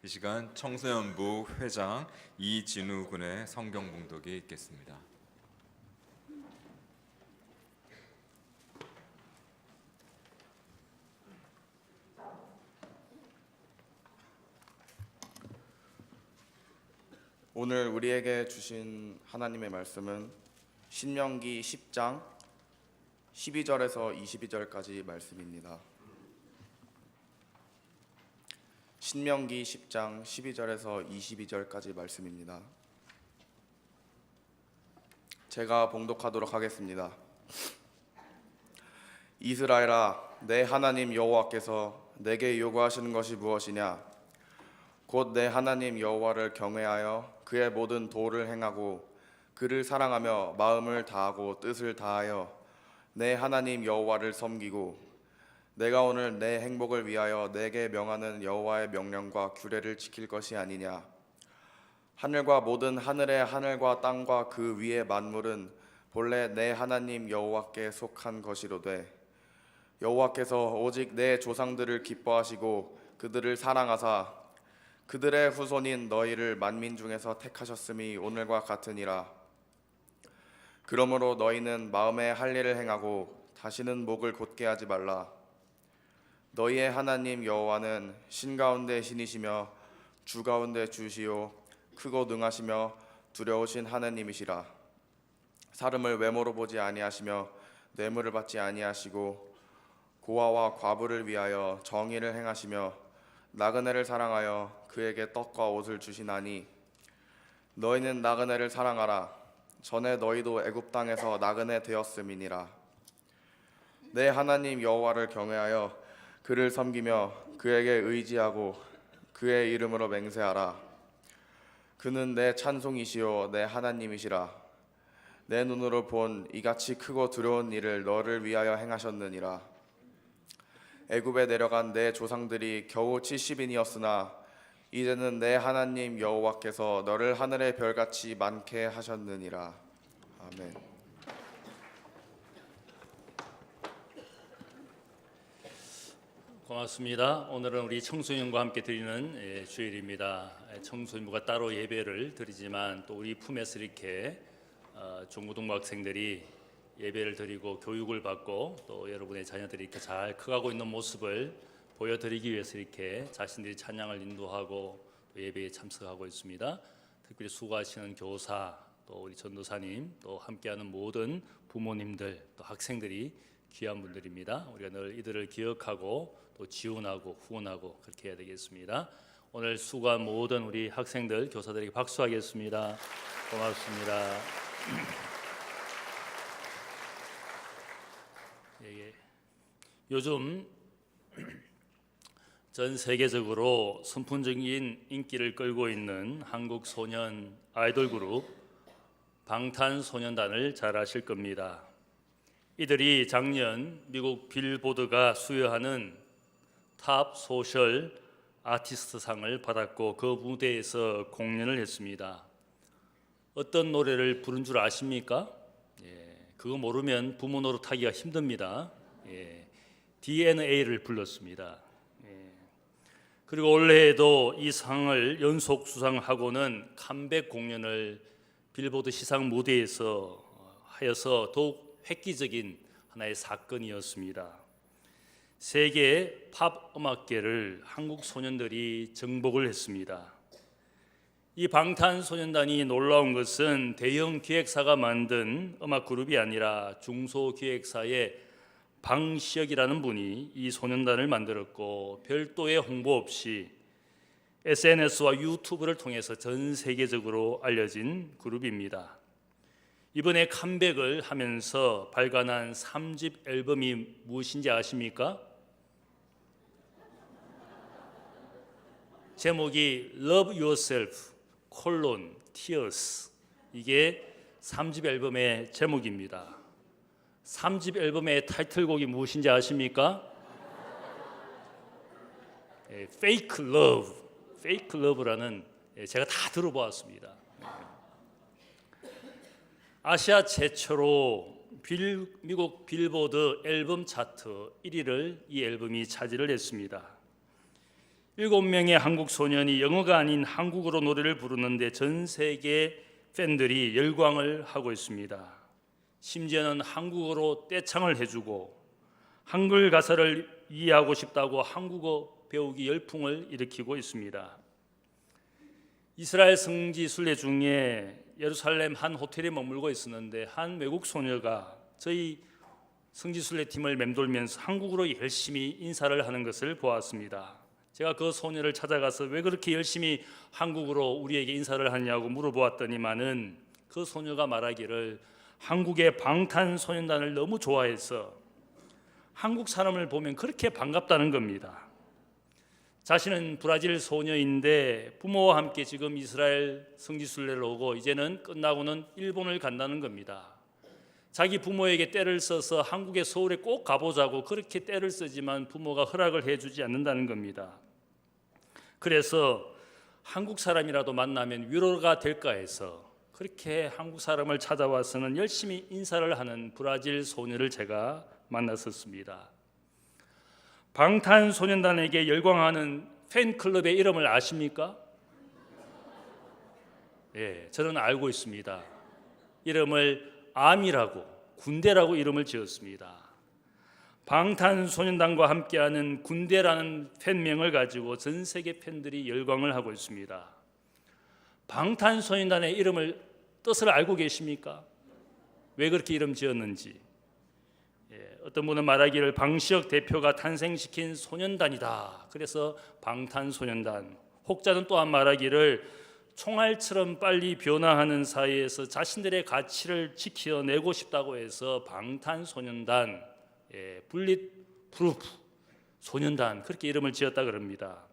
이 시간 청소년부 회장 이진우 군의 성경 봉독이 있겠습니다. 오늘 우리에게 주신 하나님의 말씀은 신명기 10장 12절에서 22절까지 말씀입니다. 신명기 10장 12절에서 22절까지 말씀입니다. 제가 봉독하도록 하겠습니다. 이스라엘아, 내 하나님 여호와께서 내게 요구하시는 것이 무엇이냐? 곧 내 하나님 여호와를 경외하여 그의 모든 도를 행하고 그를 사랑하며 마음을 다하고 뜻을 다하여 내 하나님 여호와를 섬기고 내가 오늘 내 행복을 위하여 내게 명하는 여호와의 명령과 규례를 지킬 것이 아니냐. 하늘과 모든 하늘의 하늘과 땅과 그 위의 만물은 본래 내 하나님 여호와께 속한 것이로되 여호와께서 오직 내 조상들을 기뻐하시고 그들을 사랑하사 그들의 후손인 너희를 만민 중에서 택하셨음이 오늘과 같으니라. 그러므로 너희는 마음에 할 일을 행하고 다시는 목을 곧게 하지 말라. 너희의 하나님 여호와는 신 가운데 신이시며 주 가운데 주시요 크고 능하시며 두려우신 하나님이시라. 사람을 외모로 보지 아니하시며 뇌물을 받지 아니하시고 고아와 과부를 위하여 정의를 행하시며 나그네를 사랑하여 그에게 떡과 옷을 주시나니 너희는 나그네를 사랑하라. 전에 너희도 애굽 땅에서 나그네 되었음이니라. 내 하나님 여호와를 경외하여 그를 섬기며 그에게 의지하고 그의 이름으로 맹세하라. 그는 내 찬송이시요 내 하나님이시라. 내 눈으로 본 이같이 크고 두려운 일을 너를 위하여 행하셨느니라. 애굽에 내려간 내 조상들이 겨우 70인이었으나 이제는 내 하나님 여호와께서 너를 하늘의 별같이 많게 하셨느니라. 아멘. 고맙습니다. 오늘은 우리 청소년과 함께 드리는 주일입니다. 청소년부가 따로 예배를 드리지만 또 우리 품에서 이렇게 중고등부 학생들이 예배를 드리고 교육을 받고 또 여러분의 자녀들이 이렇게 잘 커가고 있는 모습을 보여드리기 위해서 이렇게 자신들이 찬양을 인도하고 또 예배에 참석하고 있습니다. 특별히 수고하시는 교사 또 우리 전도사님 또 함께하는 모든 부모님들 또 학생들이 귀한 분들입니다. 우리가 늘 이들을 기억하고 또 지원하고 후원하고 그렇게 해야 되겠습니다. 오늘 수고한 모든 우리 학생들 교사들에게 박수하겠습니다. 고맙습니다. 요즘 전 세계적으로 선풍적인 인기를 끌고 있는 한국 소년 아이돌 그룹 방탄소년단을 잘 아실 겁니다. 이들이 작년 미국 빌보드가 수여하는 탑 소셜 아티스트상을 받았고 그 무대에서 공연을 했습니다. 어떤 노래를 부른 줄 아십니까? 그거 모르면 부모 노릇하기가 힘듭니다. DNA를 불렀습니다. 그리고 올해에도 이 상을 연속 수상하고는 컴백 공연을 빌보드 시상 무대에서 하여서 더욱 획기적인 하나의 사건이었습니다. 세계 팝 음악계를 한국 소년들이 정복을 했습니다. 이 방탄소년단이 놀라운 것은 대형 기획사가 만든 음악 그룹이 아니라 중소기획사의 방시혁이라는 분이 이 소년단을 만들었고 별도의 홍보 없이 SNS와 유튜브를 통해서 전 세계적으로 알려진 그룹입니다. 이번에 컴백을 하면서 발간한 3집 앨범이 무엇인지 아십니까? 제목이 Love Yourself, Tears. 이게 3집 앨범의 제목입니다. 3집 앨범의 타이틀곡이 무엇인지 아십니까? Fake Love라는 제가 다 들어보았습니다. 아시아 최초로 미국 빌보드 앨범 차트 1위를 이 앨범이 차지를 했습니다. 7명의 한국 소년이 영어가 아닌 한국어로 노래를 부르는데 전 세계 팬들이 열광을 하고 있습니다. 심지어는 한국어로 떼창을 해주고 한글 가사를 이해하고 싶다고 한국어 배우기 열풍을 일으키고 있습니다. 이스라엘 성지 순례 중에 예루살렘 한 호텔에 머물고 있었는데 한 외국 소녀가 저희 성지 순례팀을 맴돌면서 한국어로 열심히 인사를 하는 것을 보았습니다. 제가 그 소녀를 찾아가서 왜 그렇게 열심히 한국어로 우리에게 인사를 하냐고 물어보았더니만은 그 소녀가 말하기를 한국의 방탄소년단을 너무 좋아해서 한국 사람을 보면 그렇게 반갑다는 겁니다. 자신은 브라질 소녀인데 부모와 함께 지금 이스라엘 성지순례를 오고 이제는 끝나고는 일본을 간다는 겁니다. 자기 부모에게 떼를 써서 한국의 서울에 꼭 가보자고 그렇게 떼를 쓰지만 부모가 허락을 해주지 않는다는 겁니다. 그래서 한국 사람이라도 만나면 위로가 될까 해서 그렇게 한국 사람을 찾아와서는 열심히 인사를 하는 브라질 소녀를 제가 만났었습니다. 방탄소년단에게 열광하는 팬클럽의 이름을 아십니까? 예, 저는 알고 있습니다. 이름을 아미라고, 군대라고 이름을 지었습니다. 방탄소년단과 함께하는 군대라는 팬명을 가지고 전 세계 팬들이 열광을 하고 있습니다. 방탄소년단의 이름을 뜻을 알고 계십니까? 왜 그렇게 이름 지었는지. 어떤 분은 말하기를 방시혁 대표가 탄생시킨 소년단이다. 그래서 방탄소년단. 혹자는 또한 말하기를 총알처럼 빨리 변화하는 사회에서 자신들의 가치를 지켜내고 싶다고 해서 방탄소년단, 불릿프루프 소년단 그렇게 이름을 지었다 그럽니다.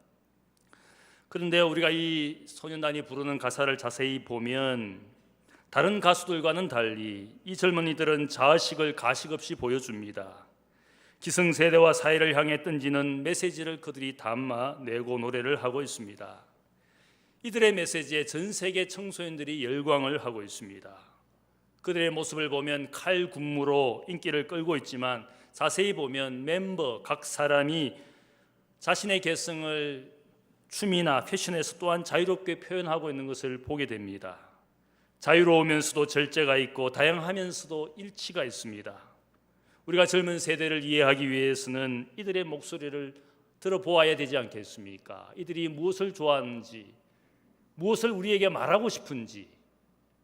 그런데 우리가 이 소년단이 부르는 가사를 자세히 보면 다른 가수들과는 달리 이 젊은이들은 자아식을 가식 없이 보여줍니다. 기성세대와 사회를 향해 던지는 메시지를 그들이 담아내고 노래를 하고 있습니다. 이들의 메시지에 전 세계 청소년들이 열광을 하고 있습니다. 그들의 모습을 보면 칼군무로 인기를 끌고 있지만 자세히 보면 멤버 각 사람이 자신의 개성을 춤이나 패션에서 또한 자유롭게 표현하고 있는 것을 보게 됩니다. 자유로우면서도 절제가 있고 다양하면서도 일치가 있습니다. 우리가 젊은 세대를 이해하기 위해서는 이들의 목소리를 들어보아야 되지 않겠습니까? 이들이 무엇을 좋아하는지, 무엇을 우리에게 말하고 싶은지,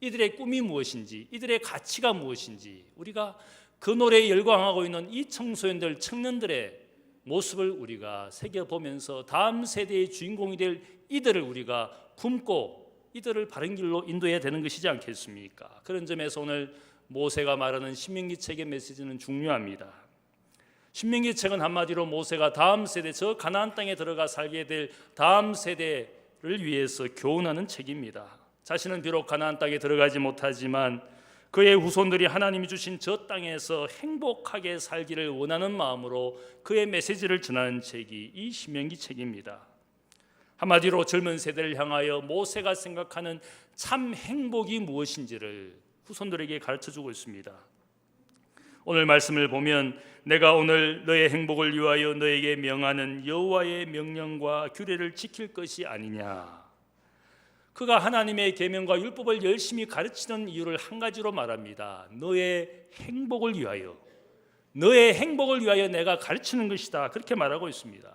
이들의 꿈이 무엇인지, 이들의 가치가 무엇인지, 우리가 그 노래에 열광하고 있는 이 청소년들, 청년들의 모습을 우리가 새겨보면서 다음 세대의 주인공이 될 이들을 우리가 품고 이들을 바른 길로 인도해야 되는 것이지 않겠습니까? 그런 점에서 오늘 모세가 말하는 신명기 책의 메시지는 중요합니다. 신명기 책은 한마디로 모세가 다음 세대, 저 가나안 땅에 들어가 살게 될 다음 세대를 위해서 교훈하는 책입니다. 자신은 비록 가나안 땅에 들어가지 못하지만 그의 후손들이 하나님이 주신 저 땅에서 행복하게 살기를 원하는 마음으로 그의 메시지를 전하는 책이 이 신명기 책입니다. 한마디로 젊은 세대를 향하여 모세가 생각하는 참 행복이 무엇인지를 후손들에게 가르쳐주고 있습니다. 오늘 말씀을 보면 내가 오늘 너의 행복을 위하여 너에게 명하는 여호와의 명령과 규례를 지킬 것이 아니냐. 그가 하나님의 계명과 율법을 열심히 가르치는 이유를 한 가지로 말합니다. 너의 행복을 위하여, 너의 행복을 위하여 내가 가르치는 것이다. 그렇게 말하고 있습니다.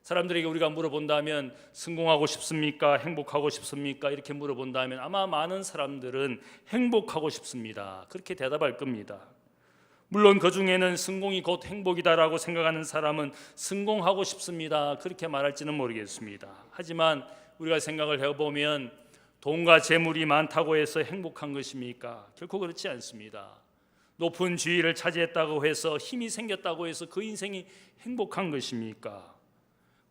사람들에게 우리가 물어본다면 성공하고 싶습니까? 행복하고 싶습니까? 이렇게 물어본다면 아마 많은 사람들은 행복하고 싶습니다. 그렇게 대답할 겁니다. 물론 그 중에는 성공이 곧 행복이다라고 생각하는 사람은 성공하고 싶습니다. 그렇게 말할지는 모르겠습니다. 하지만 우리가 생각을 해보면 돈과 재물이 많다고 해서 행복한 것입니까? 결코 그렇지 않습니다. 높은 지위를 차지했다고 해서 힘이 생겼다고 해서 그 인생이 행복한 것입니까?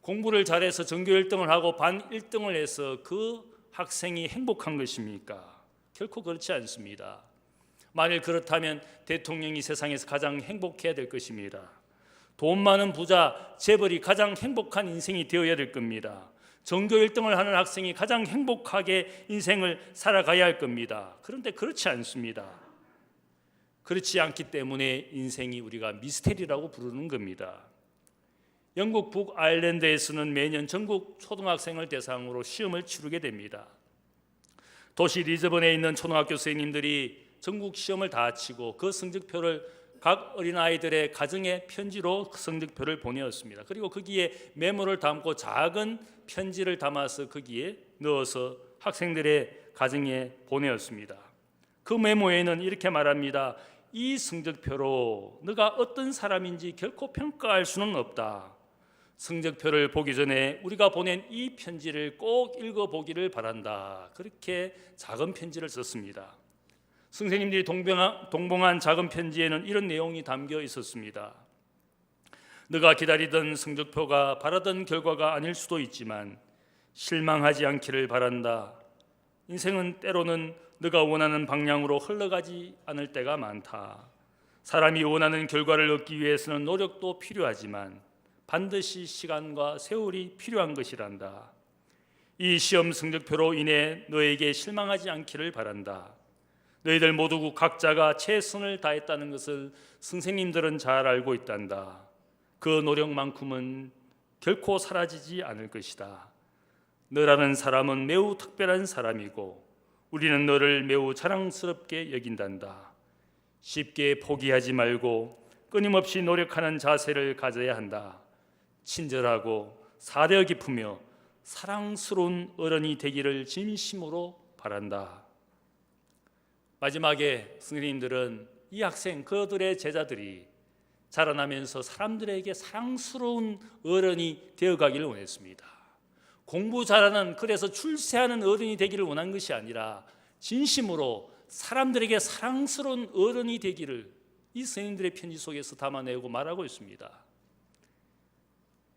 공부를 잘해서 전교 1등을 하고 반 1등을 해서 그 학생이 행복한 것입니까? 결코 그렇지 않습니다. 만일 그렇다면 대통령이 세상에서 가장 행복해야 될 것입니다. 돈 많은 부자, 재벌이 가장 행복한 인생이 되어야 될 겁니다. 전교 1등을 하는 학생이 가장 행복하게 인생을 살아가야 할 겁니다. 그런데 그렇지 않습니다. 그렇지 않기 때문에 인생이 우리가 미스테리라고 부르는 겁니다. 영국 북아일랜드에서는 매년 전국 초등학생을 대상으로 시험을 치르게 됩니다. 도시 리즈번에 있는 초등학교 선생님들이 전국 시험을 다 치고 그 성적표를 각 어린아이들의 가정에 편지로 그 성적표를 보내었습니다. 그리고 거기에 메모를 담고 작은 편지를 담아서 거기에 넣어서 학생들의 가정에 보내었습니다. 그 메모에는 이렇게 말합니다. 이 성적표로 너가 어떤 사람인지 결코 평가할 수는 없다. 성적표를 보기 전에 우리가 보낸 이 편지를 꼭 읽어보기를 바란다. 그렇게 작은 편지를 썼습니다. 선생님들이 동봉한 작은 편지에는 이런 내용이 담겨 있었습니다. 너가 기다리던 성적표가 바라던 결과가 아닐 수도 있지만 실망하지 않기를 바란다. 인생은 때로는 너가 원하는 방향으로 흘러가지 않을 때가 많다. 사람이 원하는 결과를 얻기 위해서는 노력도 필요하지만 반드시 시간과 세월이 필요한 것이란다. 이 시험 성적표로 인해 너에게 실망하지 않기를 바란다. 너희들 모두 각자가 최선을 다했다는 것을 선생님들은 잘 알고 있단다. 그 노력만큼은 결코 사라지지 않을 것이다. 너라는 사람은 매우 특별한 사람이고 우리는 너를 매우 자랑스럽게 여긴단다. 쉽게 포기하지 말고 끊임없이 노력하는 자세를 가져야 한다. 친절하고 사려 깊으며 사랑스러운 어른이 되기를 진심으로 바란다. 마지막에 선생님들은 이 학생, 그들의 제자들이 자라나면서 사람들에게 사랑스러운 어른이 되어가기를 원했습니다. 공부 잘하는, 그래서 출세하는 어른이 되기를 원한 것이 아니라 진심으로 사람들에게 사랑스러운 어른이 되기를 이 선생님들의 편지 속에서 담아내고 말하고 있습니다.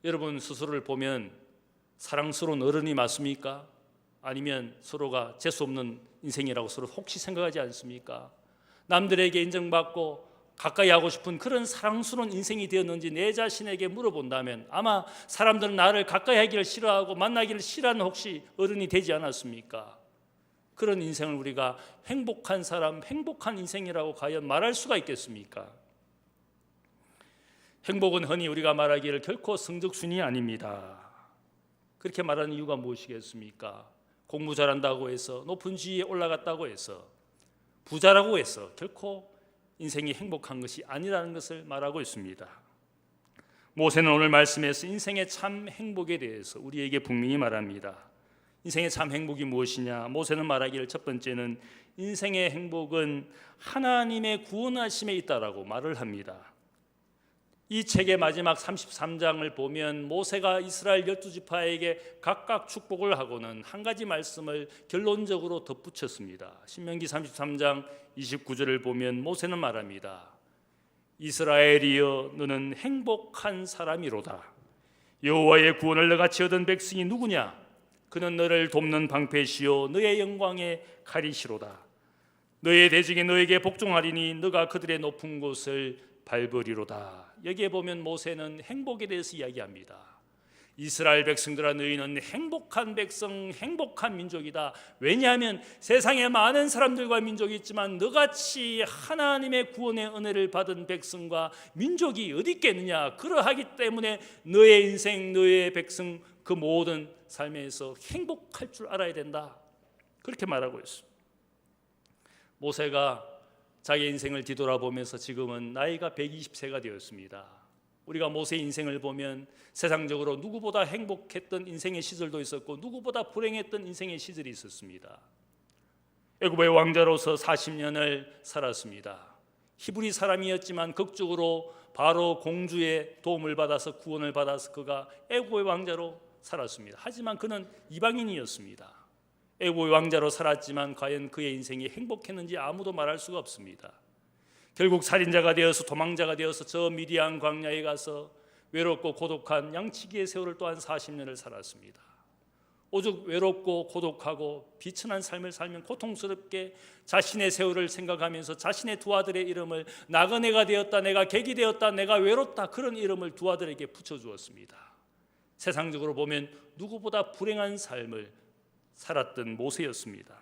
여러분 스스로를 보면 사랑스러운 어른이 맞습니까? 아니면 서로가 재수없는 인생이라고 서로 혹시 생각하지 않습니까? 남들에게 인정받고 가까이 하고 싶은 그런 사랑스러운 인생이 되었는지 내 자신에게 물어본다면 아마 사람들은 나를 가까이 하기를 싫어하고 만나기를 싫어하는 혹시 어른이 되지 않았습니까? 그런 인생을 우리가 행복한 사람, 행복한 인생이라고 과연 말할 수가 있겠습니까? 행복은 흔히 우리가 말하기를 결코 성적순이 아닙니다. 그렇게 말하는 이유가 무엇이겠습니까? 공부 잘한다고 해서 높은 지위에 올라갔다고 해서 부자라고 해서 결코 인생이 행복한 것이 아니라는 것을 말하고 있습니다. 모세는 오늘 말씀에서 인생의 참 행복에 대해서 우리에게 분명히 말합니다. 인생의 참 행복이 무엇이냐? 모세는 말하기를 첫 번째는 인생의 행복은 하나님의 구원하심에 있다라고 말을 합니다. 이 책의 마지막 33장을 보면 모세가 이스라엘 12지파에게 각각 축복을 하고는 한 가지 말씀을 결론적으로 덧붙였습니다. 신명기 33장 29절을 보면 모세는 말합니다. 이스라엘이여 너는 행복한 사람이로다. 여호와의 구원을 너같이 얻은 백성이 누구냐? 그는 너를 돕는 방패시요 너의 영광의 칼이시로다. 너의 대적이 너에게 복종하리니 너가 그들의 높은 곳을 밟으리로다. 여기에 보면 모세는 행복에 대해서 이야기합니다. 이스라엘 백성들아 너희는 행복한 백성, 행복한 민족이다. 왜냐하면 세상에 많은 사람들과 민족이 있지만 너같이 하나님의 구원의 은혜를 받은 백성과 민족이 어디 있겠느냐. 그러하기 때문에 너의 인생, 너의 백성 그 모든 삶에서 행복할 줄 알아야 된다. 그렇게 말하고 있습니다. 모세가 자기 인생을 뒤돌아보면서 지금은 나이가 120세가 되었습니다. 우리가 모세의 인생을 보면 세상적으로 누구보다 행복했던 인생의 시절도 있었고 누구보다 불행했던 인생의 시절이 있었습니다. 애굽의 왕자로서 40년을 살았습니다. 히브리 사람이었지만 극적으로 바로 공주의 도움을 받아서 구원을 받아서 그가 애굽의 왕자로 살았습니다. 하지만 그는 이방인이었습니다. 애굽의 왕자로 살았지만 과연 그의 인생이 행복했는지 아무도 말할 수가 없습니다. 결국 살인자가 되어서 도망자가 되어서 저 미디안 광야에 가서 외롭고 고독한 양치기의 세월을 또한 40년을 살았습니다. 오죽 외롭고 고독하고 비천한 삶을 살면 고통스럽게 자신의 세월을 생각하면서 자신의 두 아들의 이름을 나그네가 되었다, 내가 객이 되었다, 내가 외롭다, 그런 이름을 두 아들에게 붙여주었습니다. 세상적으로 보면 누구보다 불행한 삶을 살았던 모세였습니다.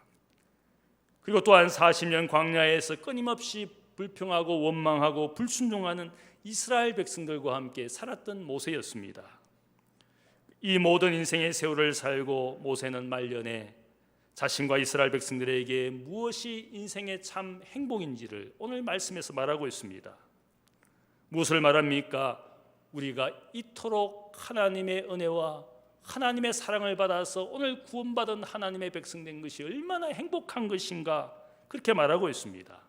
그리고 또한 40년 광야에서 끊임없이 불평하고 원망하고 불순종하는 이스라엘 백성들과 함께 살았던 모세였습니다. 이 모든 인생의 세월을 살고 모세는 말년에 자신과 이스라엘 백성들에게 무엇이 인생의 참 행복인지를 오늘 말씀에서 말하고 있습니다. 무엇을 말합니까? 우리가 이토록 하나님의 은혜와 하나님의 사랑을 받아서 오늘 구원받은 하나님의 백성 된 것이 얼마나 행복한 것인가, 그렇게 말하고 있습니다.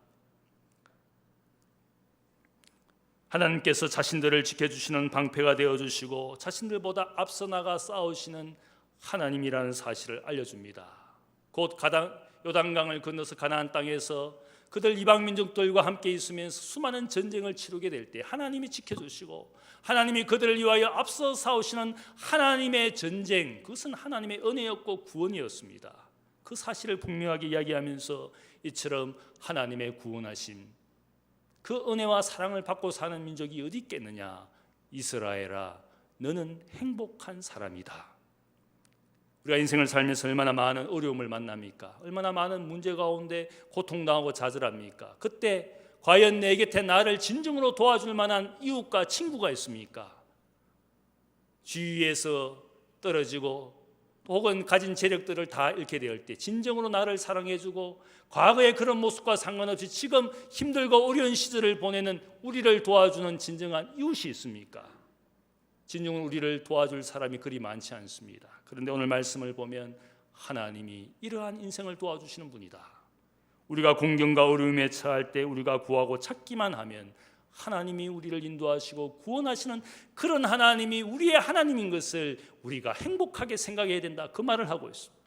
하나님께서 자신들을 지켜주시는 방패가 되어주시고 자신들보다 앞서 나가 싸우시는 하나님이라는 사실을 알려줍니다. 곧 요단강을 건너서 가나안 땅에서 그들 이방 민족들과 함께 있으면서 수많은 전쟁을 치르게 될 때 하나님이 지켜주시고 하나님이 그들을 위하여 앞서 싸우시는 하나님의 전쟁, 그것은 하나님의 은혜였고 구원이었습니다. 그 사실을 분명하게 이야기하면서 이처럼 하나님의 구원하심, 그 은혜와 사랑을 받고 사는 민족이 어디 있겠느냐. 이스라엘아, 너는 행복한 사람이다. 우리가 인생을 살면서 얼마나 많은 어려움을 만납니까? 얼마나 많은 문제 가운데 고통당하고 좌절합니까? 그때 과연 내 곁에 나를 진정으로 도와줄 만한 이웃과 친구가 있습니까? 주위에서 떨어지고 혹은 가진 재력들을 다 잃게 될 때 진정으로 나를 사랑해주고 과거의 그런 모습과 상관없이 지금 힘들고 어려운 시절을 보내는 우리를 도와주는 진정한 이웃이 있습니까? 진정으로 우리를 도와줄 사람이 그리 많지 않습니다. 그런데 오늘 말씀을 보면 하나님이 이러한 인생을 도와주시는 분이다. 우리가 공경과 어려움에 처할 때 우리가 구하고 찾기만 하면 하나님이 우리를 인도하시고 구원하시는 그런 하나님이 우리의 하나님인 것을 우리가 행복하게 생각해야 된다, 그 말을 하고 있습니다.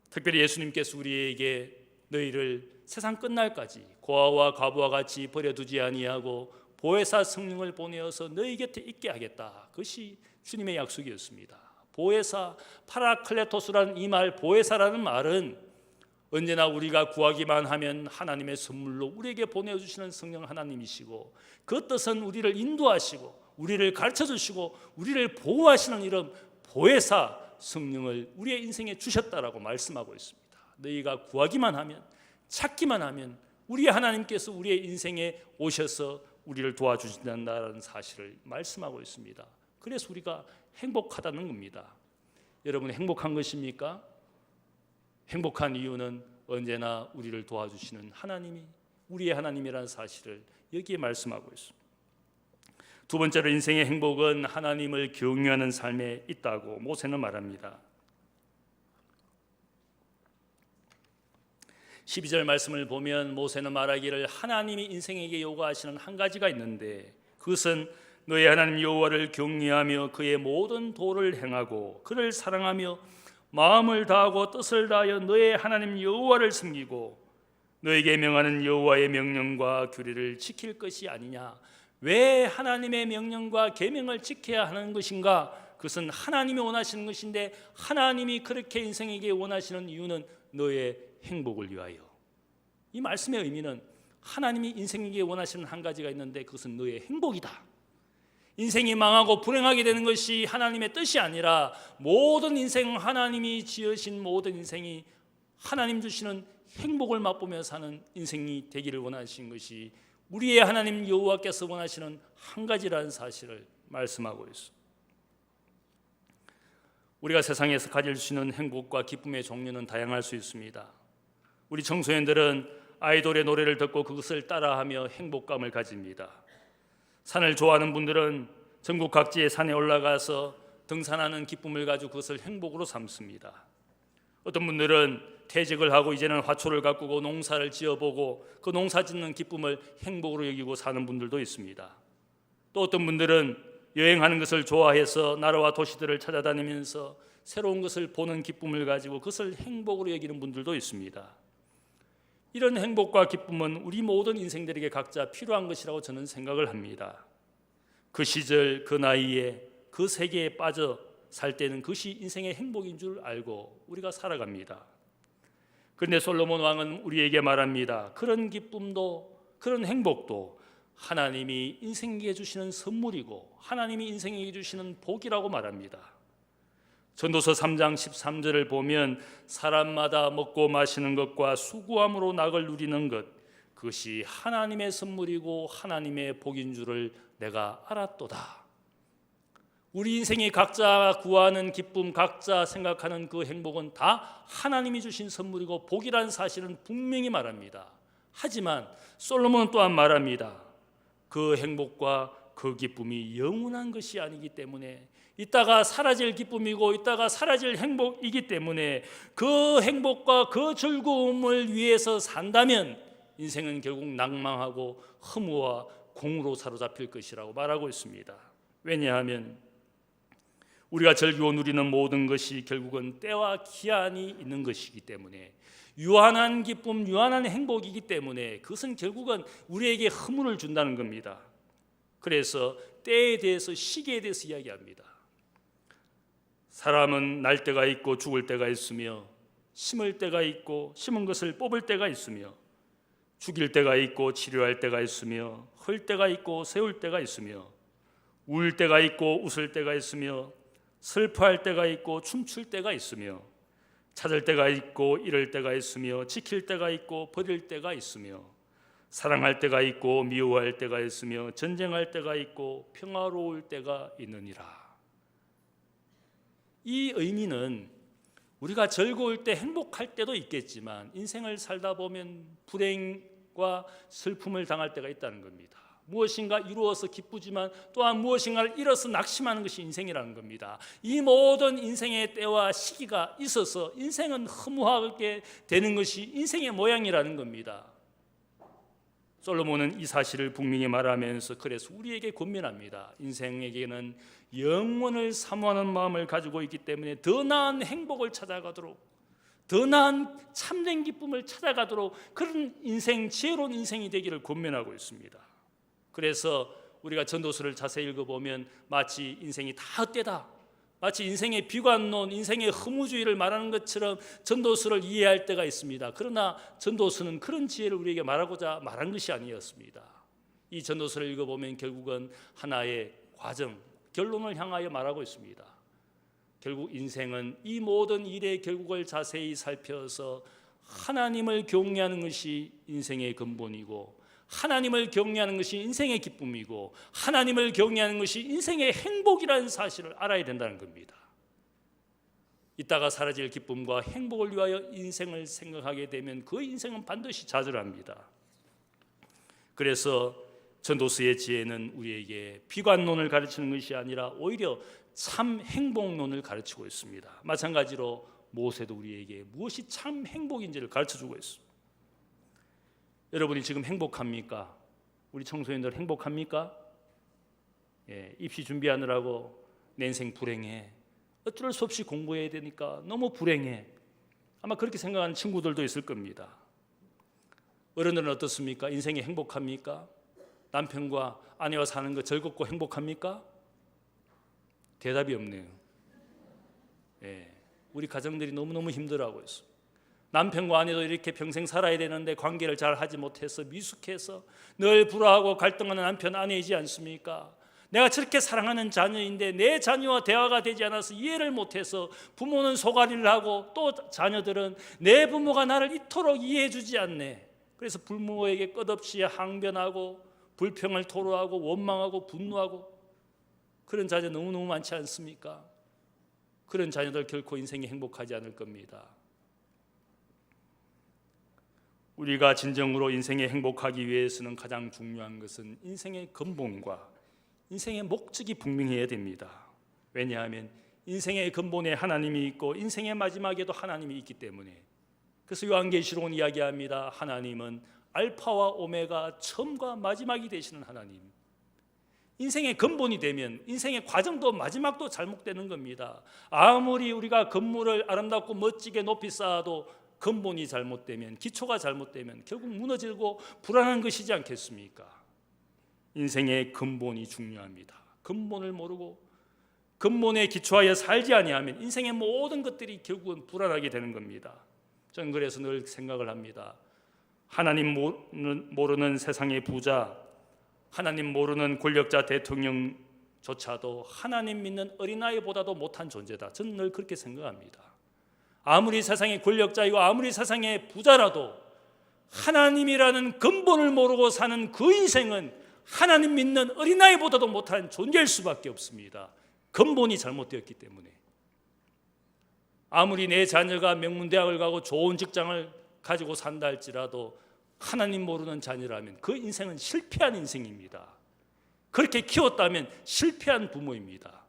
특별히 예수님께서 우리에게 너희를 세상 끝날까지 고아와 과부와 같이 버려두지 아니하고 보혜사 성령을 보내어서 너희 곁에 있게 하겠다, 그것이 주님의 약속이었습니다. 보혜사, 파라클레토스라는 이 말, 보혜사라는 말은 언제나 우리가 구하기만 하면 하나님의 선물로 우리에게 보내주시는 성령 하나님이시고, 그 뜻은 우리를 인도하시고 우리를 가르쳐주시고 우리를 보호하시는 이런 보혜사 성령을 우리의 인생에 주셨다라고 말씀하고 있습니다. 너희가 구하기만 하면, 찾기만 하면 우리의 하나님께서 우리의 인생에 오셔서 우리를 도와주신다는 사실을 말씀하고 있습니다. 그래서 우리가 행복하다는 겁니다. 여러분, 행복한 것입니까? 행복한 이유는 언제나 우리를 도와주시는 하나님이 우리의 하나님이라는 사실을 여기에 말씀하고 있습니다. 두 번째로 인생의 행복은 하나님을 경외하는 삶에 있다고 모세는 말합니다. 12절 말씀을 보면 모세는 말하기를 하나님이 인생에게 요구하시는 한 가지가 있는데 그것은 너의 하나님 여호와를 경외하며 그의 모든 도를 행하고 그를 사랑하며 마음을 다하고 뜻을 다하여 너의 하나님 여호와를 섬기고 너에게 명하는 여호와의 명령과 규례를 지킬 것이 아니냐. 왜 하나님의 명령과 계명을 지켜야 하는 것인가? 그것은 하나님이 원하시는 것인데 하나님이 그렇게 인생에게 원하시는 이유는 너의 행복을 위하여. 이 말씀의 의미는 하나님이 인생에게 원하시는 한 가지가 있는데 그것은 너의 행복이다. 인생이 망하고 불행하게 되는 것이 하나님의 뜻이 아니라 모든 인생, 하나님이 지으신 모든 인생이 하나님 주시는 행복을 맛보며 사는 인생이 되기를 원하신 것이 우리의 하나님 여호와께서 원하시는 한 가지라는 사실을 말씀하고 있습니다. 우리가 세상에서 가질 수 있는 행복과 기쁨의 종류는 다양할 수 있습니다. 우리 청소년들은 아이돌의 노래를 듣고 그것을 따라하며 행복감을 가집니다. 산을 좋아하는 분들은 전국 각지의 산에 올라가서 등산하는 기쁨을 가지고 그것을 행복으로 삼습니다. 어떤 분들은 퇴직을 하고 이제는 화초를 가꾸고 농사를 지어보고 그 농사 짓는 기쁨을 행복으로 여기고 사는 분들도 있습니다. 또 어떤 분들은 여행하는 것을 좋아해서 나라와 도시들을 찾아다니면서 새로운 것을 보는 기쁨을 가지고 그것을 행복으로 여기는 분들도 있습니다. 이런 행복과 기쁨은 우리 모든 인생들에게 각자 필요한 것이라고 저는 생각을 합니다. 그 시절, 그 나이에, 그 세계에 빠져 살 때는 그것이 인생의 행복인 줄 알고 우리가 살아갑니다. 그런데 솔로몬 왕은 우리에게 말합니다. 그런 기쁨도, 그런 행복도 하나님이 인생에게 주시는 선물이고 하나님이 인생에게 주시는 복이라고 말합니다. 전도서 3장 13절을 보면 사람마다 먹고 마시는 것과 수고함으로 낙을 누리는 것, 그것이 하나님의 선물이고 하나님의 복인 줄을 내가 알았도다. 우리 인생이 각자 구하는 기쁨, 각자 생각하는 그 행복은 다 하나님이 주신 선물이고 복이라는 사실은 분명히 말합니다. 하지만 솔로몬은 또한 말합니다. 그 행복과 그 기쁨이 영원한 것이 아니기 때문에, 이따가 사라질 기쁨이고 이따가 사라질 행복이기 때문에 그 행복과 그 즐거움을 위해서 산다면 인생은 결국 낭망하고 허무와 공으로 사로잡힐 것이라고 말하고 있습니다. 왜냐하면 우리가 즐기고 누리는 모든 것이 결국은 때와 기한이 있는 것이기 때문에, 유한한 기쁨, 유한한 행복이기 때문에 그것은 결국은 우리에게 허물을 준다는 겁니다. 그래서 때에 대해서, 시기에 대해서 이야기합니다. 사람은 날 때가 있고 죽을 때가 있으며, 심을 때가 있고 심은 것을 뽑을 때가 있으며, 죽일 때가 있고 치료할 때가 있으며, 흘 때가 있고 세울 때가 있으며, 울 때가 있고 웃을 때가 있으며, 슬퍼할 때가 있고 춤출 때가 있으며, 찾을 때가 있고 잃을 때가 있으며, 지킬 때가 있고 버릴 때가 있으며, 사랑할 때가 있고 미워할 때가 있으며, 전쟁할 때가 있고 평화로울 때가 있느니라. 이 의미는 우리가 즐거울 때, 행복할 때도 있겠지만 인생을 살다 보면 불행과 슬픔을 당할 때가 있다는 겁니다. 무엇인가 이루어서 기쁘지만 또한 무엇인가를 잃어서 낙심하는 것이 인생이라는 겁니다. 이 모든 인생의 때와 시기가 있어서 인생은 허무하게 되는 것이 인생의 모양이라는 겁니다. 솔로몬은 이 사실을 분명히 말하면서 그래서 우리에게 권면합니다. 인생에게는 영원을 사모하는 마음을 가지고 있기 때문에 더 나은 행복을 찾아가도록, 더 나은 참된 기쁨을 찾아가도록 그런 인생, 지혜로운 인생이 되기를 권면하고 있습니다. 그래서 우리가 전도서를 자세히 읽어보면 마치 인생이 다 헛되다, 마치 인생의 비관론, 인생의 허무주의를 말하는 것처럼 전도서를 이해할 때가 있습니다. 그러나 전도서는 그런 지혜를 우리에게 말하고자 말한 것이 아니었습니다. 이 전도서를 읽어보면 결국은 하나의 과정, 결론을 향하여 말하고 있습니다. 결국 인생은 이 모든 일의 결국을 자세히 살펴서 하나님을 경외하는 것이 인생의 근본이고, 하나님을 경외하는 것이 인생의 기쁨이고, 하나님을 경외하는 것이 인생의 행복이라는 사실을 알아야 된다는 겁니다. 이따가 사라질 기쁨과 행복을 위하여 인생을 생각하게 되면 그 인생은 반드시 좌절합니다. 그래서 전도서의 지혜는 우리에게 비관론을 가르치는 것이 아니라 오히려 참 행복론을 가르치고 있습니다. 마찬가지로 모세도 우리에게 무엇이 참 행복인지를 가르쳐주고 있습니다. 여러분이 지금 행복합니까? 우리 청소년들 행복합니까? 입시 준비하느라고 내 인생 불행해, 어쩔 수 없이 공부해야 되니까 너무 불행해, 아마 그렇게 생각하는 친구들도 있을 겁니다. 어른들은 어떻습니까? 인생이 행복합니까? 남편과 아내와 사는 거 즐겁고 행복합니까? 대답이 없네요. 우리 가정들이 너무너무 힘들어하고 있어요. 남편과 아내도 이렇게 평생 살아야 되는데 관계를 잘 하지 못해서 미숙해서 늘 불화하고 갈등하는 남편, 아내이지 않습니까? 내가 저렇게 사랑하는 자녀인데 내 자녀와 대화가 되지 않아서 이해를 못해서 부모는 소가리를 하고 또 자녀들은 내 부모가 나를 이토록 이해해 주지 않네. 그래서 부모에게 끝없이 항변하고 불평을 토로하고 원망하고 분노하고, 그런 자녀 너무너무 많지 않습니까? 그런 자녀들 결코 인생이 행복하지 않을 겁니다. 우리가 진정으로 인생에 행복하기 위해서는 가장 중요한 것은 인생의 근본과 인생의 목적이 분명해야 됩니다. 왜냐하면 인생의 근본에 하나님이 있고 인생의 마지막에도 하나님이 있기 때문에. 그래서 요한계시록은 이야기합니다. 하나님은 알파와 오메가, 처음과 마지막이 되시는 하나님. 인생의 근본이 되면 인생의 과정도 마지막도 잘못되는 겁니다. 아무리 우리가 건물을 아름답고 멋지게 높이 쌓아도 근본이 잘못되면, 기초가 잘못되면 결국 무너지고 불안한 것이지 않겠습니까? 인생의 근본이 중요합니다. 근본을 모르고 근본에 기초하여 살지 아니하면 인생의 모든 것들이 결국은 불안하게 되는 겁니다. 저는 그래서 늘 생각을 합니다. 하나님 모르는 세상의 부자, 하나님 모르는 권력자 대통령조차도 하나님 믿는 어린아이보다도 못한 존재다. 저는 늘 그렇게 생각합니다. 아무리 세상의 권력자이고 아무리 세상의 부자라도 하나님이라는 근본을 모르고 사는 그 인생은 하나님 믿는 어린아이보다도 못한 존재일 수밖에 없습니다. 근본이 잘못되었기 때문에. 아무리 내 자녀가 명문대학을 가고 좋은 직장을 가지고 산다 할지라도 하나님 모르는 자녀라면 그 인생은 실패한 인생입니다. 그렇게 키웠다면 실패한 부모입니다.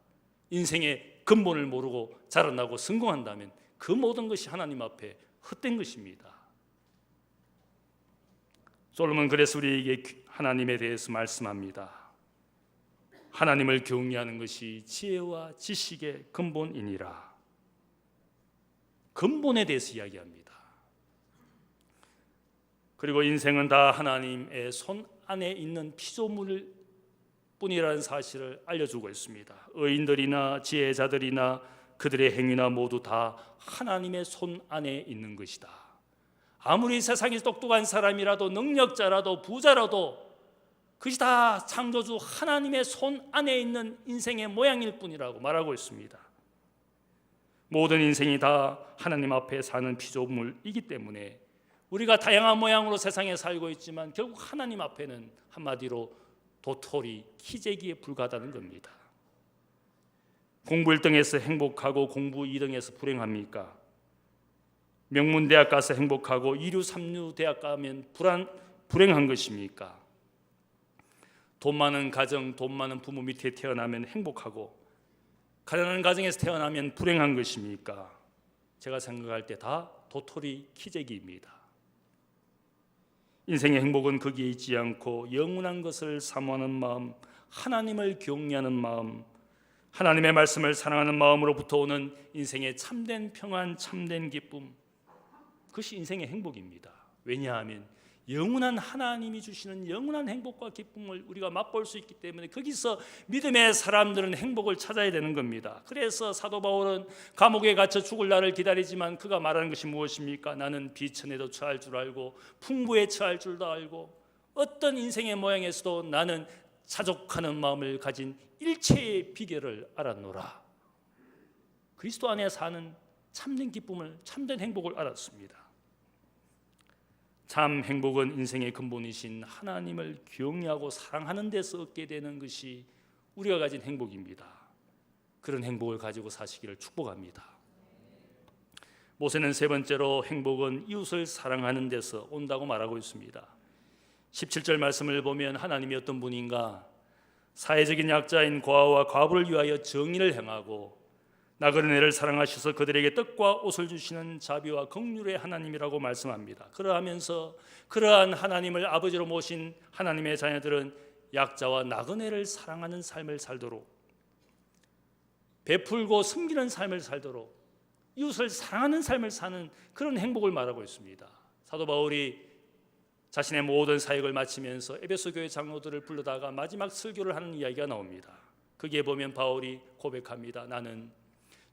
인생의 근본을 모르고 자라나고 성공한다면 그 모든 것이 하나님 앞에 헛된 것입니다. 솔로몬 그래서 우리에게 하나님에 대해서 말씀합니다. 하나님을 경외하는 것이 지혜와 지식의 근본이니라. 근본에 대해서 이야기합니다. 그리고 인생은 다 하나님의 손 안에 있는 피조물 뿐이라는 사실을 알려주고 있습니다. 의인들이나 지혜자들이나 그들의 행위나 모두 다 하나님의 손 안에 있는 것이다. 아무리 세상에 똑똑한 사람이라도 능력자라도 부자라도 그것이 다 창조주 하나님의 손 안에 있는 인생의 모양일 뿐이라고 말하고 있습니다. 모든 인생이 다 하나님 앞에 사는 피조물이기 때문에 우리가 다양한 모양으로 세상에 살고 있지만 결국 하나님 앞에는 한마디로 도토리, 키재기에 불과하다는 겁니다. 공부 1등에서 행복하고 공부 2등에서 불행합니까? 명문대학 가서 행복하고 이류 3류 대학 가면 불행한 것입니까? 돈 많은 가정, 돈 많은 부모 밑에 태어나면 행복하고 가난한 가정에서 태어나면 불행한 것입니까? 제가 생각할 때 다 도토리 키재기입니다. 인생의 행복은 거기에 있지 않고 영원한 것을 사모하는 마음, 하나님을 경외하는 마음, 하나님의 말씀을 사랑하는 마음으로부터 오는 인생의 참된 평안, 참된 기쁨, 그것이 인생의 행복입니다. 왜냐하면 영원한 하나님이 주시는 영원한 행복과 기쁨을 우리가 맛볼 수 있기 때문에 거기서 믿음의 사람들은 행복을 찾아야 되는 겁니다. 그래서 사도 바울은 감옥에 갇혀 죽을 날을 기다리지만 그가 말하는 것이 무엇입니까? 나는 비천에도 처할 줄 알고 풍부에 처할 줄도 알고 어떤 인생의 모양에서도 나는 자족하는 마음을 가진 일체의 비결을 알았노라. 그리스도 안에 사는 참된 기쁨을, 참된 행복을 알았습니다. 참 행복은 인생의 근본이신 하나님을 경외하고 사랑하는 데서 얻게 되는 것이 우리가 가진 행복입니다. 그런 행복을 가지고 사시기를 축복합니다. 모세는 세 번째로 행복은 이웃을 사랑하는 데서 온다고 말하고 있습니다. 17절 말씀을 보면 하나님이 어떤 분인가? 사회적인 약자인 고아와 과부를 위하여 정의를 행하고 나그네를 사랑하셔서 그들에게 떡과 옷을 주시는 자비와 긍휼의 하나님이라고 말씀합니다. 그러하면서 그러한 하나님을 아버지로 모신 하나님의 자녀들은 약자와 나그네를 사랑하는 삶을 살도록, 베풀고 섬기는 삶을 살도록, 이웃을 사랑하는 삶을 사는 그런 행복을 말하고 있습니다. 사도 바울이 자신의 모든 사역을 마치면서 에베소 교회 장로들을 불러다가 마지막 설교를 하는 이야기가 나옵니다. 거기에 보면 바울이 고백합니다. 나는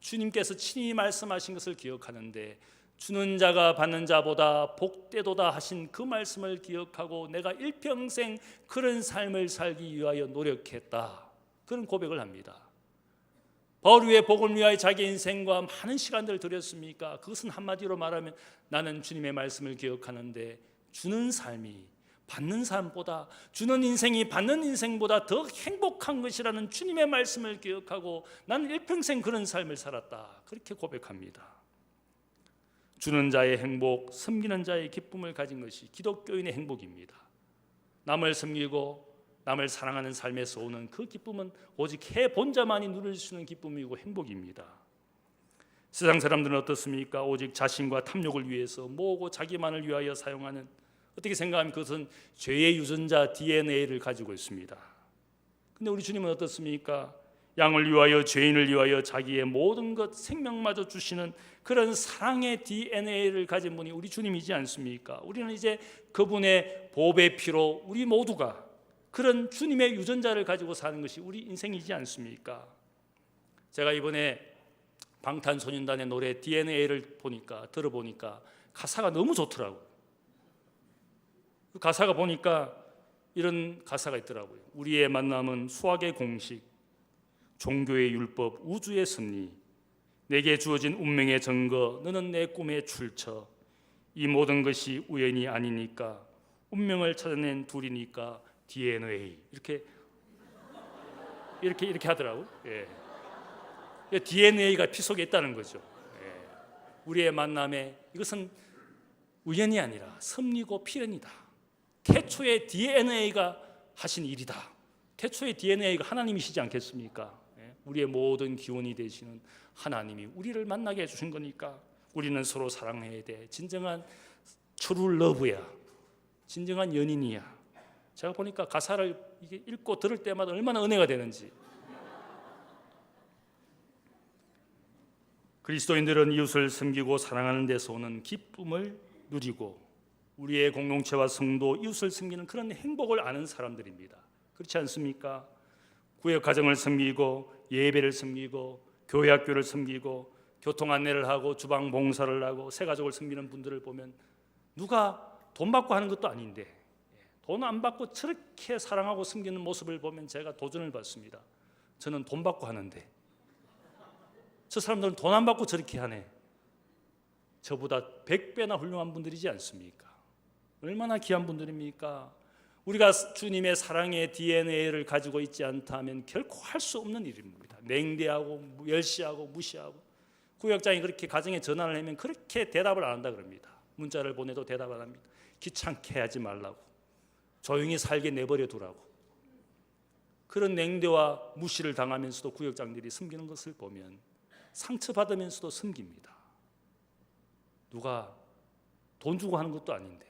주님께서 친히 말씀하신 것을 기억하는데 주는 자가 받는 자보다 복되도다 하신 그 말씀을 기억하고 내가 일평생 그런 삶을 살기 위하여 노력했다. 그런 고백을 합니다. 바울이 왜 복을 위하여 자기 인생과 많은 시간들을 들였습니까? 그것은 한마디로 말하면 나는 주님의 말씀을 기억하는데 주는 삶이 받는 삶보다, 주는 인생이 받는 인생보다 더 행복한 것이라는 주님의 말씀을 기억하고 나는 일평생 그런 삶을 살았다. 그렇게 고백합니다. 주는 자의 행복, 섬기는 자의 기쁨을 가진 것이 기독교인의 행복입니다. 남을 섬기고 남을 사랑하는 삶에서 오는 그 기쁨은 오직 해본 자만이 누릴 수 있는 기쁨이고 행복입니다. 세상 사람들은 어떻습니까? 오직 자신과 탐욕을 위해서 모으고 자기만을 위하여 사용하는, 어떻게 생각하면 그것은 죄의 유전자 DNA를 가지고 있습니다. 근데 우리 주님은 어떻습니까? 양을 위하여, 죄인을 위하여 자기의 모든 것, 생명마저 주시는 그런 사랑의 DNA를 가진 분이 우리 주님이지 않습니까? 우리는 이제 그분의 보배 피로 우리 모두가 그런 주님의 유전자를 가지고 사는 것이 우리 인생이지 않습니까? 제가 이번에 방탄소년단의 노래 DNA를 들어보니까 가사가 너무 좋더라고요. 그 가사가 보니까 이런 가사가 있더라고요. 우리의 만남은 수학의 공식, 종교의 율법, 우주의 섭리, 내게 주어진 운명의 증거, 너는 내 꿈의 출처, 이 모든 것이 우연이 아니니까, 운명을 찾아낸 둘이니까 DNA 이렇게 하더라고. 예. DNA가 피 속에 있다는 거죠. 예. 우리의 만남에 이것은 우연이 아니라 섭리고 필연이다. 태초의 DNA가 하신 일이다. 태초의 DNA가 하나님이시지 않겠습니까? 예. 우리의 모든 기원이 되시는 하나님이 우리를 만나게 해주신 거니까 우리는 서로 사랑해야 돼. 진정한 true love야. 진정한 연인이야. 제가 보니까 가사를 이게 읽고 들을 때마다 얼마나 은혜가 되는지. 그리스도인들은 이웃을 섬기고 사랑하는 데서 오는 기쁨을 누리고 우리의 공동체와 성도, 이웃을 섬기는 그런 행복을 아는 사람들입니다. 그렇지 않습니까? 구역 가정을 섬기고 예배를 섬기고 교회 학교를 섬기고 교통 안내를 하고 주방 봉사를 하고 새 가족을 섬기는 분들을 보면 누가 돈 받고 하는 것도 아닌데 돈 안 받고 저렇게 사랑하고 섬기는 모습을 보면 제가 도전을 받습니다. 저는 돈 받고 하는데 저 사람들은 돈 안 받고 저렇게 하네. 저보다 100배나 훌륭한 분들이지 않습니까? 얼마나 귀한 분들입니까? 우리가 주님의 사랑의 DNA를 가지고 있지 않다면 결코 할 수 없는 일입니다. 냉대하고 멸시하고 무시하고. 구역장이 그렇게 가정에 전화를 하면 그렇게 대답을 안 한다 그럽니다. 문자를 보내도 대답 안 합니다. 귀찮게 하지 말라고, 조용히 살게 내버려 두라고. 그런 냉대와 무시를 당하면서도 구역장들이 섬기는 것을 보면 상처받으면서도 섬깁니다. 누가 돈 주고 하는 것도 아닌데.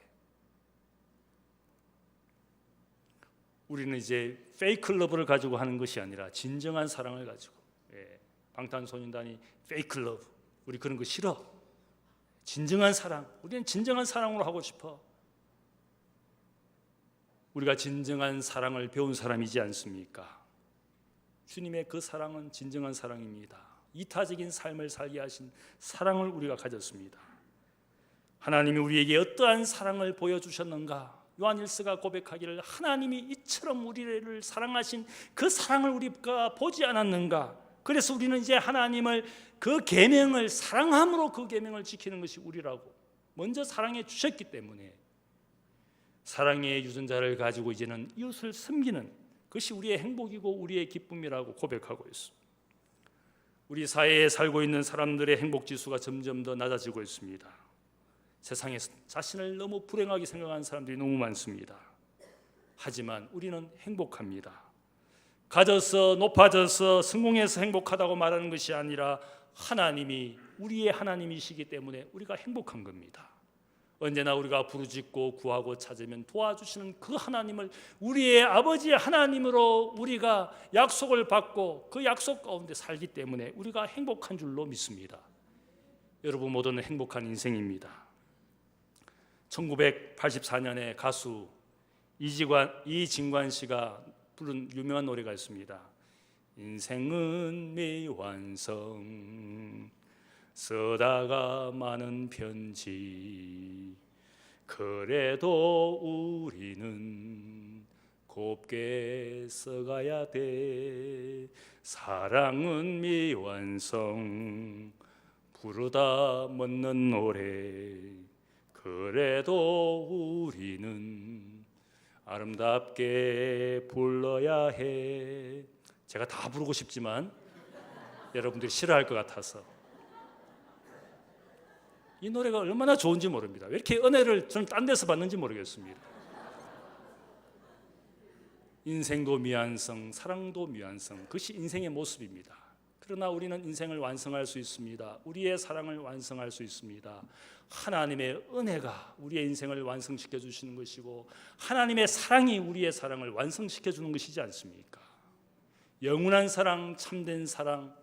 우리는 이제 페이크 러브를 가지고 하는 것이 아니라 진정한 사랑을 가지고. 방탄소년단이 페이크 러브, 우리 그런 거 싫어. 진정한 사랑, 우리는 진정한 사랑으로 하고 싶어. 우리가 진정한 사랑을 배운 사람이지 않습니까? 주님의 그 사랑은 진정한 사랑입니다. 이타적인 삶을 살게 하신 사랑을 우리가 가졌습니다. 하나님이 우리에게 어떠한 사랑을 보여주셨는가? 요한일서가 고백하기를 하나님이 이처럼 우리를 사랑하신 그 사랑을 우리가 보지 않았는가? 그래서 우리는 이제 하나님을 그 계명을 사랑함으로 그 계명을 지키는 것이 우리라고 먼저 사랑해 주셨기 때문에 사랑의 유전자를 가지고 이제는 이웃을 섬기는 것이 우리의 행복이고 우리의 기쁨이라고 고백하고 있습니다. 우리 사회에 살고 있는 사람들의 행복 지수가 점점 더 낮아지고 있습니다. 세상에 자신을 너무 불행하게 생각하는 사람들이 너무 많습니다. 하지만 우리는 행복합니다. 가져서 높아져서 성공해서 행복하다고 말하는 것이 아니라 하나님이 우리의 하나님이시기 때문에 우리가 행복한 겁니다. 언제나 우리가 부르짖고 구하고 찾으면 도와주시는 그 하나님을 우리의 아버지 하나님으로 우리가 약속을 받고 그 약속 가운데 살기 때문에 우리가 행복한 줄로 믿습니다. 여러분 모두는 행복한 인생입니다. 1984년에 가수 이진관 씨가 부른 유명한 노래가 있습니다. 인생은 미완성 쓰다가 많은 편지 그래도 우리는 곱게 써가야 돼. 사랑은 미완성 부르다 멎는 노래 그래도 우리는 아름답게 불러야 해. 제가 다 부르고 싶지만 여러분들이 싫어할 것 같아서 이 노래가 얼마나 좋은지 모릅니다. 왜 이렇게 은혜를 저는 딴 데서 받는지 모르겠습니다. 인생도 미완성, 사랑도 미완성, 그것이 인생의 모습입니다. 그러나 우리는 인생을 완성할 수 있습니다. 우리의 사랑을 완성할 수 있습니다. 하나님의 은혜가 우리의 인생을 완성시켜 주시는 것이고 하나님의 사랑이 우리의 사랑을 완성시켜 주는 것이지 않습니까? 영원한 사랑, 참된 사랑,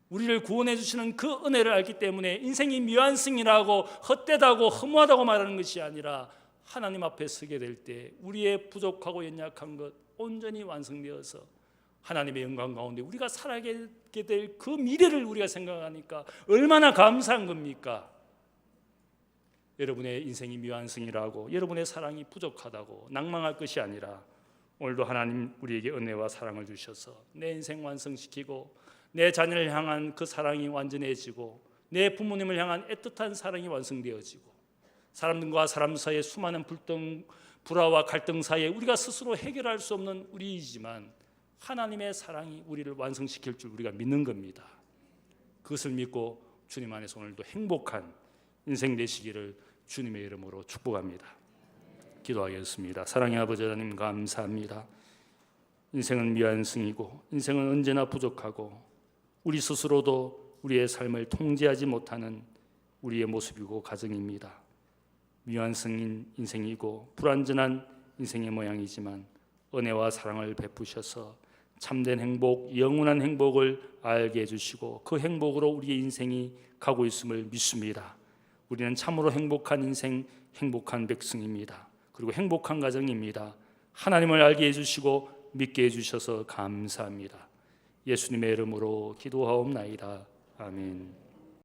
우리를 구원해 주시는 그 은혜를 알기 때문에 인생이 미완성이라고 헛되다고 허무하다고 말하는 것이 아니라 하나님 앞에 서게 될 때 우리의 부족하고 연약한 것 온전히 완성되어서 하나님의 영광 가운데 우리가 살아가게 될 그 미래를 우리가 생각하니까 얼마나 감사한 겁니까? 여러분의 인생이 미완성이라고 여러분의 사랑이 부족하다고 낭망할 것이 아니라 오늘도 하나님 우리에게 은혜와 사랑을 주셔서 내 인생 완성시키고 내 자녀를 향한 그 사랑이 완전해지고 내 부모님을 향한 애틋한 사랑이 완성되어지고 사람들과 사람 사이의 수많은 불화와 갈등 사이에 우리가 스스로 해결할 수 없는 우리이지만 하나님의 사랑이 우리를 완성시킬 줄 우리가 믿는 겁니다. 그것을 믿고 주님 안에서 오늘도 행복한 인생 되시기를 주님의 이름으로 축복합니다. 기도하겠습니다. 사랑의 아버지 하나님 감사합니다. 인생은 미완승이고 인생은 언제나 부족하고 우리 스스로도 우리의 삶을 통제하지 못하는 우리의 모습이고 가정입니다. 미완승인 인생이고 불완전한 인생의 모양이지만 은혜와 사랑을 베푸셔서 참된 행복, 영원한 행복을 알게 해주시고 그 행복으로 우리의 인생이 가고 있음을 믿습니다. 우리는 참으로 행복한 인생, 행복한 백성입니다. 그리고 행복한 가정입니다. 하나님을 알게 해주시고 믿게 해주셔서 감사합니다. 예수님의 이름으로 기도하옵나이다. 아멘.